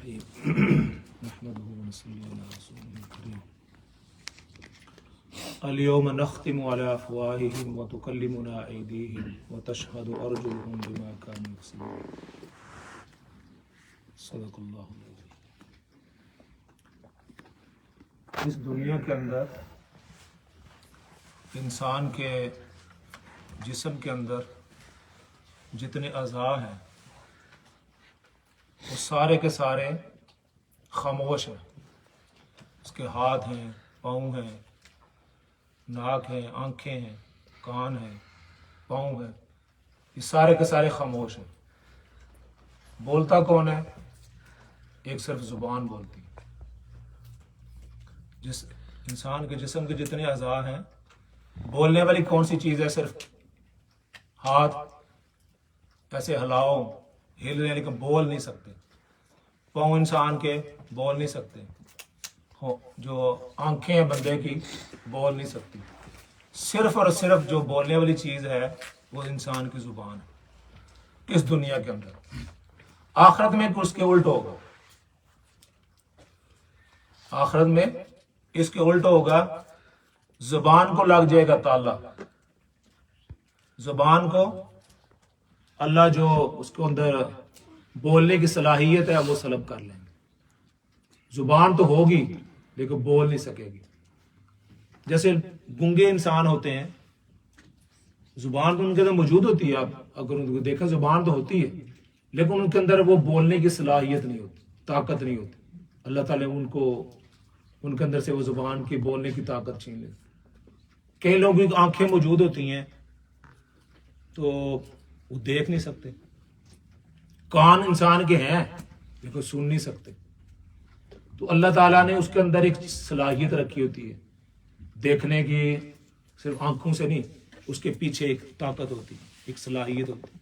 الرحیم نحمده ونصلی علی رسوله الکریم اليوم نختم على افواههم وتكلمنا ایدیہم وتشهد ارجلهم بما كانوا یکسبون صدق اللہ العظیم۔ اس دنیا کے اندر انسان کے جسم کے اندر جتنے اعضاء ہیں وہ سارے کے سارے خاموش ہیں۔ اس کے ہاتھ ہیں، پاؤں ہیں، ناک ہیں، آنکھیں ہیں، کان ہیں، پاؤں ہیں، یہ سارے کے سارے خاموش ہیں۔ بولتا کون ہے؟ ایک صرف زبان بولتی ہے۔ جس انسان کے جسم کے جتنے اعضاء ہیں، بولنے والی کون سی چیز ہے؟ صرف ہاتھ ایسے ہلاؤ، ہل رہے ہیں لیکن بول نہیں سکتے۔ پاؤں انسان کے بول نہیں سکتے۔ جو آنکھیں ہیں بندے کی بول نہیں سکتی۔ صرف اور صرف جو بولنے والی چیز ہے وہ انسان کی زبان ہے اس دنیا کے اندر۔ آخرت میں اس کے الٹ ہوگا۔ آخرت میں اس کے الٹ ہوگا، زبان کو لگ جائے گا تالا۔ زبان کو اللہ جو اس کے اندر بولنے کی صلاحیت ہے وہ سلب کر لیں گے۔ زبان تو ہوگی لیکن بول نہیں سکے گی۔ جیسے گونگے انسان ہوتے ہیں، زبان تو ان کے اندر موجود ہوتی ہے، آپ اگر ان کو دیکھیں زبان تو ہوتی ہے لیکن ان کے اندر وہ بولنے کی صلاحیت نہیں ہوتی، طاقت نہیں ہوتی۔ اللہ تعالیٰ ان کے اندر سے وہ زبان کی بولنے کی طاقت چھین لیتے۔ کئی لوگوں کی آنکھیں موجود ہوتی ہیں تو وہ دیکھ نہیں سکتے، کان انسان کے ہیں لیکن سن نہیں سکتے۔ تو اللہ تعالیٰ نے اس کے اندر ایک صلاحیت رکھی ہوتی ہے دیکھنے کی، صرف آنکھوں سے نہیں، اس کے پیچھے ایک طاقت ہوتی ہے، ایک صلاحیت ہوتی ہے۔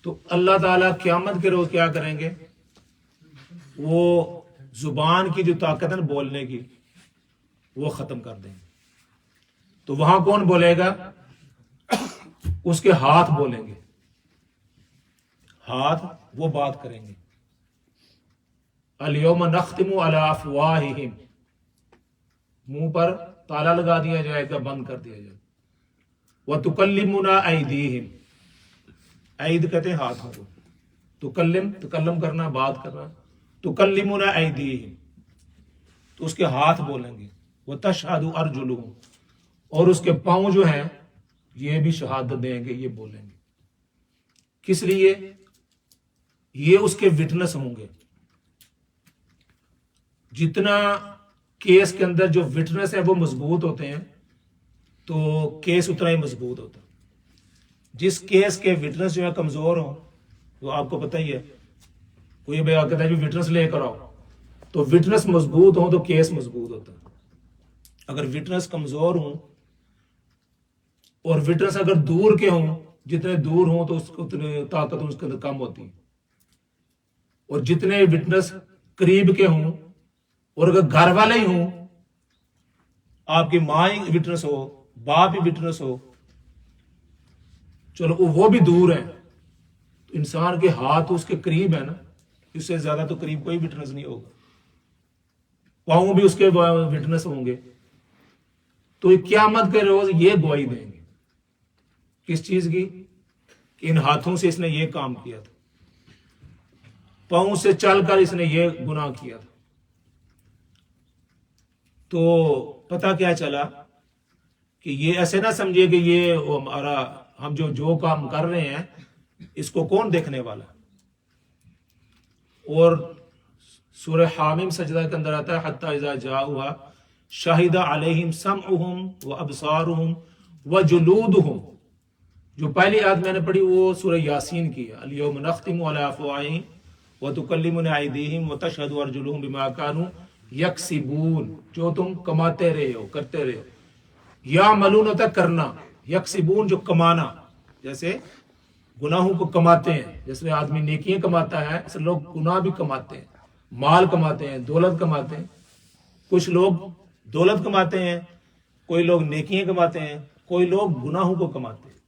تو اللہ تعالیٰ قیامت کے روز کیا کریں گے؟ وہ زبان کی جو طاقت ہے نا بولنے کی، وہ ختم کر دیں گے۔ تو وہاں کون بولے گا؟ اس کے ہاتھ بولیں گے، ہاتھ وہ بات کریں گے۔ الیوم نختم علی افواہہم، منہ پر تالا لگا دیا جائے گا، بند کر دیا جائے گا۔ وتکلمنا ایدیہم، عید کہتے ہیں ہاتھوں کو، تکلم کرنا، بات کرنا۔ تکلمنا ایدیہم، تو اس کے ہاتھ بولیں گے۔ وتشہد ارجلہم، اور اس کے پاؤں جو ہیں یہ بھی شہادت دیں گے، یہ بولیں گے۔ کس لیے؟ یہ اس کے وٹنس ہوں گے۔ جتنا کیس کے اندر جو وٹنس ہے وہ مضبوط ہوتے ہیں تو کیس اتنا ہی مضبوط ہوتا ہے۔ جس کیس کے وٹنس جو ہے کمزور ہوں، وہ آپ کو پتہ ہی ہے، کوئی بھائی کہتا ہے جو وٹنس لے کر آؤ، تو وٹنس مضبوط ہوں تو کیس مضبوط ہوتا ہے۔ اگر وٹنس کمزور ہوں اور وٹنس اگر دور کے ہوں، جتنے دور ہوں تو اس کو اتنے طاقت اس کے اندر کم ہوتی ہے، اور جتنے وٹنس قریب کے ہوں، اور اگر گھر والے ہی ہوں، آپ کی ماں ہی وٹنس ہو، باپ ہی وٹنس ہو، چلو وہ بھی دور ہیں، تو انسان کے ہاتھ اس کے قریب ہے نا، اس سے زیادہ تو قریب کوئی وٹنس نہیں ہوگا۔ پاؤں بھی اس کے وٹنس ہوں گے۔ تو قیامت کے روز یہ گواہی دیں گے، کس چیز کی؟ کہ ان ہاتھوں سے اس نے یہ کام کیا تھا، پاؤں سے چل کر اس نے یہ گناہ کیا تھا۔ تو پتہ کیا چلا کہ یہ ایسے نہ سمجھے کہ یہ ہمارا، ہم جو کام کر رہے ہیں اس کو کون دیکھنے والا۔ اور سورہ حامیم سجدہ کے اندر آتا ہے حتی اذا جاؤہا شہد علیہم سمعہم وابصارہم وجلودہم۔ جو پہلی آیت میں نے پڑھی وہ سورہ یاسین کی ہے، الیوم نختم علی افواہہم وتکلمنا ایدیہم وتشہد ارجلہم بما کانوا یکسبون، جو تم کماتے رہے ہو، کرتے رہے ہو۔ یعملون ہوتا ہے کرنا، یکسبون جو کمانا، جیسے گناہوں کو کماتے ہیں، جیسے آدمی نیکیاں کماتا ہے ایسے لوگ گناہ بھی کماتے ہیں، مال کماتے ہیں، دولت کماتے ہیں۔ کچھ لوگ دولت کماتے ہیں، کوئی لوگ نیکیاں کماتے ہیں، کوئی لوگ گناہوں کو کماتے ہیں،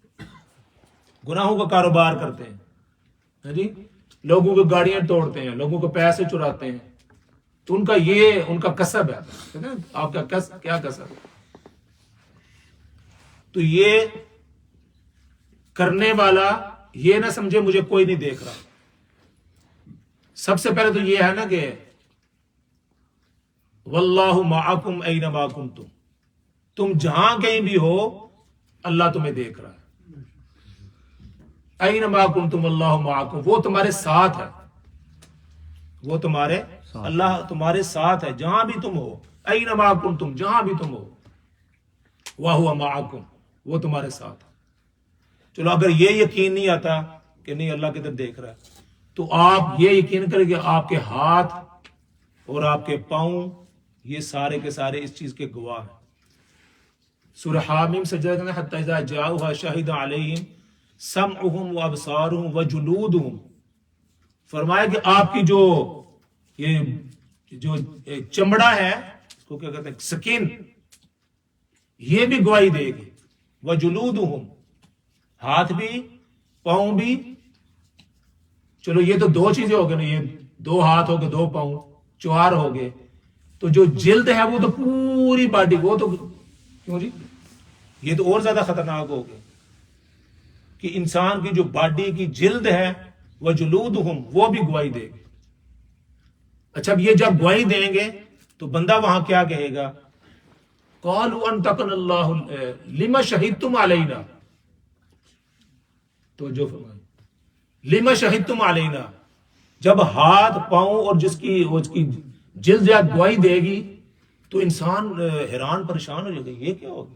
گناہوں کا کاروبار کرتے ہیں۔ جی لوگوں کی گاڑیاں توڑتے ہیں، لوگوں کو پیسے چراتے ہیں، تو ان کا یہ ان کا کسب ہے. کہتے ہیں آپ کا کیا کسب ہے؟ تو یہ کرنے والا یہ نہ سمجھے مجھے کوئی نہیں دیکھ رہا. سب سے پہلے تو یہ ہے نا کہ واللہ معکم اینما کنتم، تم جہاں کہیں بھی ہو اللہ تمہیں دیکھ رہا ہے. اینما کنتم اللہ معکم، وہ تمہارے ساتھ ہے، وہ تمہارے اللہ تمہارے ساتھ ہے جہاں بھی تم ہو. اینما کنتم، جہاں بھی تم ہو، وہو معکم، وہ تمہارے ساتھ ہے. چلو اگر یہ یقین نہیں آتا کہ نہیں اللہ کدھر دیکھ رہا ہے، تو آپ یہ یقین کریں کہ آپ کے ہاتھ اور آپ کے پاؤں یہ سارے کے سارے اس چیز کے گواہ ہیں. سورہ حامیم سجدہ کرنا حتی اذا جاؤہا شہد علیہم سمعہم و ابصارہم و جلودہم، فرمایا کہ آپ کی جو چمڑا ہے اس کو کیا کہتے ہیں سکن، یہ بھی گواہی دے گی. و جلودہم، ہاتھ بھی پاؤں بھی. چلو یہ تو دو چیزیں ہو گئے نا، یہ دو ہاتھ ہو گئے، دو پاؤں، چار ہو گئے. تو جو جلد ہے وہ تو پوری باڈی، وہ تو کیوں جی یہ تو اور زیادہ خطرناک ہو گیا کہ انسان کی جو باڈی کی جلد ہے وہ جلودہم، وہ بھی گواہی دے گی. اچھا اب یہ جب گواہی دیں گے تو بندہ وہاں کیا کہے گا؟ قالوا انطقنا اللہ لما شہدتم علینا. تو جو فرمائے لما شہدتم علینا، جب ہاتھ پاؤں اور جس کی جلد یا گواہی دے گی تو انسان حیران پریشان ہو جائے گا، یہ کیا ہوگا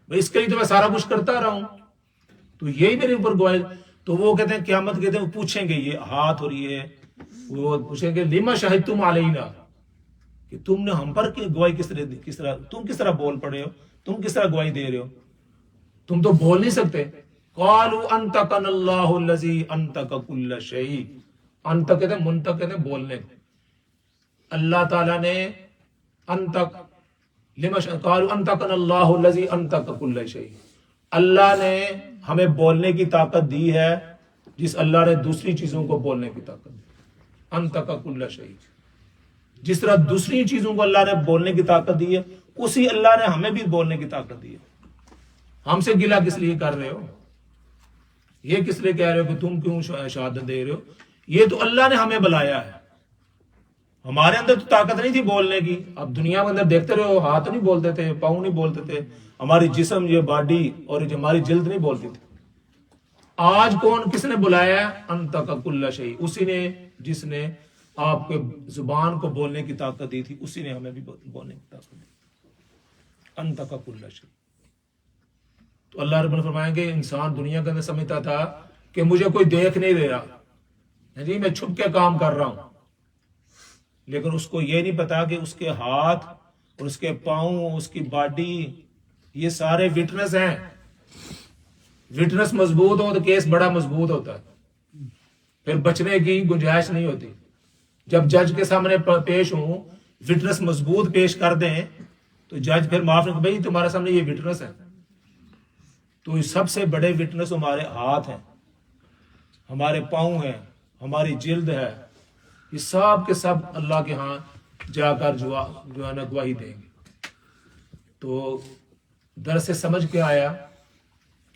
بھائی، اس کے لیے تو میں سارا کچھ کرتا رہا ہوں، تو یہی میرے اوپر گواہی. تو وہ کہتے ہیں قیامت کہتے ہیں وہ پوچھیں گے، یہ ہاتھ اور یہ وہ پوچھیں گے لما شہدتم علینا، کہ تم نے ہم پر گواہی کس طرح تم کس طرح بول پڑے ہو، تم کس طرح گواہی دے رہے ہو، تم تو بول نہیں سکتے. قالوا انطقنا اللہ الذی انطق کل شیء. انطق کہتے ہیں منطق کہتے ہیں بولنے. اللہ تعالیٰ نے انطق قالوا انطقنا اللہ الذی انطق کل شیء، اللہ نے ہمیں بولنے کی طاقت دی ہے جس اللہ نے دوسری چیزوں کو بولنے کی طاقت دی. انطق کل شیء، جس طرح دوسری چیزوں کو اللہ نے بولنے کی طاقت دی ہے اسی اللہ نے ہمیں بھی بولنے کی طاقت دی ہے. ہم سے گلہ کس لیے کر رہے ہو؟ یہ کس لیے کہہ رہے ہو کہ تم کیوں شہادت دے رہے ہو؟ یہ تو اللہ نے ہمیں بلایا ہے، ہمارے اندر تو طاقت نہیں تھی بولنے کی. اب دنیا کے اندر دیکھتے رہو، ہاتھ نہیں بولتے تھے، پاؤں نہیں بولتے تھے، ہماری جسم یہ باڈی اور ہماری جلد نہیں بولتی تھی. آج کس نے بلایا ہے؟ انطق کل شیء، اسی نے جس نے آپ کے زبان کو بولنے کی طاقت دی تھی، اسی نے ہمیں بھی بولنے کی طاقت دی. انطق کل شیء. تو اللہ رب نے فرمایا کہ انسان دنیا کے اندر سمجھتا تھا کہ مجھے کوئی دیکھ نہیں دے رہا، جی میں چھپ کے کام کر رہا ہوں، لیکن اس کو یہ نہیں پتا کہ اس کے ہاتھ اور اس کے پاؤں، اس کی باڈی، یہ سارے وٹنس ہیں. وٹنس مضبوط ہو تو کیس بڑا مضبوط ہوتا ہے، پھر بچنے کی گنجائش نہیں ہوتی. جب جج کے سامنے پیش ہوں، وٹنس مضبوط پیش کر دیں تو جج پھر معاف نہیں، بھائی تمہارے سامنے یہ وٹنس ہے. تو سب سے بڑے وٹنس ہمارے ہاتھ ہیں، ہمارے پاؤں ہیں، ہماری جلد ہے. یہ سب کے سب اللہ کے ہاں جا کر جو ہے نا گواہی دیں گے. تو درس سے سمجھ کے آیا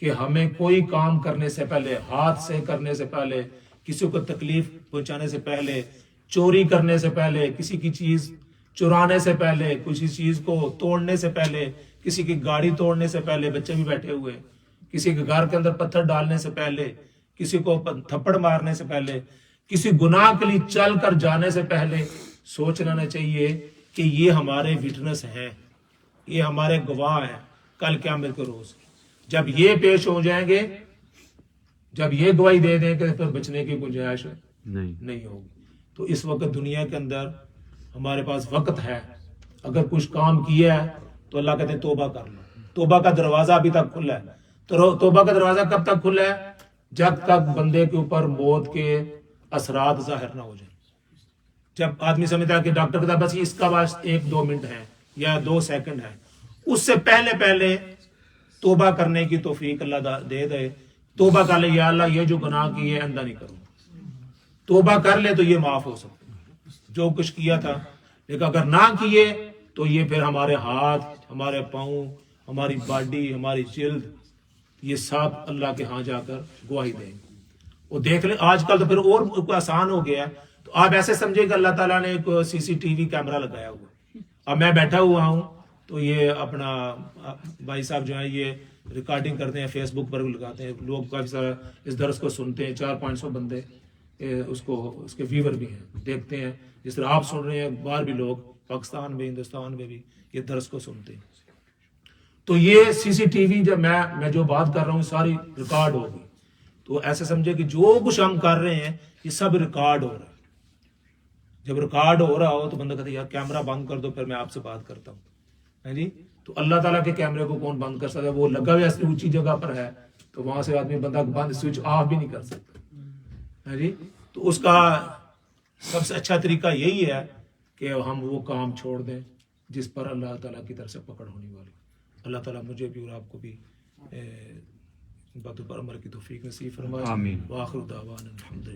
کہ ہمیں کوئی کام کرنے سے پہلے، ہاتھ سے کرنے سے پہلے، کسی کو تکلیف پہنچانے سے پہلے، چوری کرنے سے پہلے، کسی کی چیز چرانے سے پہلے، کسی چیز کو توڑنے سے پہلے، کسی کی گاڑی توڑنے سے پہلے، بچے بھی بیٹھے ہوئے، کسی کے گھر کے اندر پتھر ڈالنے سے پہلے، کسی کو تھپڑ مارنے سے پہلے، کسی گناہ کے لیے چل کر جانے سے پہلے سوچ لینا چاہیے کہ یہ ہمارے وٹنس ہیں، یہ ہمارے گواہ ہیں کل قیامت کے روز. جب یہ پیش ہو جائیں گے، جب یہ گواہی دے دیں کہ پھر بچنے کی گنجائش نہیں ہوگی. تو اس وقت دنیا کے اندر ہمارے پاس وقت ہے، اگر کچھ کام کیا ہے تو اللہ کہتے ہیں توبہ کر لو. توبہ کا دروازہ ابھی تک کھلا ہے. تو توبہ کا دروازہ کب تک کھلا ہے؟ جب تک بندے کے اوپر موت کے اثرات ظاہر نہ ہو جائیں. جب آدمی سمجھتا ہے کہ ڈاکٹر کہتا ہے بس اس کا بس 1-2 منٹ ہے یا 2 سیکنڈ ہے، اس سے پہلے توبہ کرنے کی توفیق اللہ دے دے. توبہ کر لے، یا اللہ یہ جو گناہ کی ہے آئندہ نہیں کروں. توبہ کر لے تو یہ معاف ہو سکتا ہے جو کچھ کیا تھا، لیکن اگر نہ کیے تو یہ پھر ہمارے ہاتھ، ہمارے پاؤں، ہماری باڈی، ہماری جلد، یہ سب اللہ کے ہاں جا کر گواہی دیں گے. وہ دیکھ لیں. آج کل تو پھر اور آسان ہو گیا ہے. تو آپ ایسے سمجھے کہ اللہ تعالیٰ نے ایک CCTV کیمرہ لگایا ہوا ہے. اب میں بیٹھا ہوا ہوں تو یہ اپنا بھائی صاحب جو ہیں یہ ریکارڈنگ کرتے ہیں، فیس بک پر لگاتے ہیں، لوگ کافی سارا اس درس کو سنتے ہیں، 400-500 بندے اس کے ویور بھی ہیں، دیکھتے ہیں. جس طرح آپ سن رہے ہیں باہر بھی لوگ پاکستان میں، ہندوستان میں بھی یہ درس کو سنتے ہیں. تو یہ CCTV جب میں جو بات کر رہا ہوں ساری ریکارڈ ہوگی. تو ایسے سمجھے کہ جو کچھ ہم کر رہے ہیں یہ سب ریکارڈ ہو رہا ہے. جب ریکارڈ ہو رہا ہو تو بندہ کہتا ہے یار کیمرہ بند کر دو پھر میں آپ سے بات کرتا ہوں. جی تو اللہ تعالیٰ کے کیمرے کو کون بند کر سکتا ہے؟ وہ لگا ہوا ایسی اونچی جگہ پر ہے تو وہاں سے آدمی بندہ بند سوئچ آف بھی نہیں کر سکتا. جی تو اس کا سب سے اچھا طریقہ یہی ہے کہ ہم وہ کام چھوڑ دیں جس پر اللہ تعالیٰ کی طرف سے پکڑ ہونے والی. اللہ تعالیٰ مجھے بھی اور آپ کو بھی باتوں پر عمل کی توفیق نصیب فرمائے. آمین. وآخر دعوانا الحمد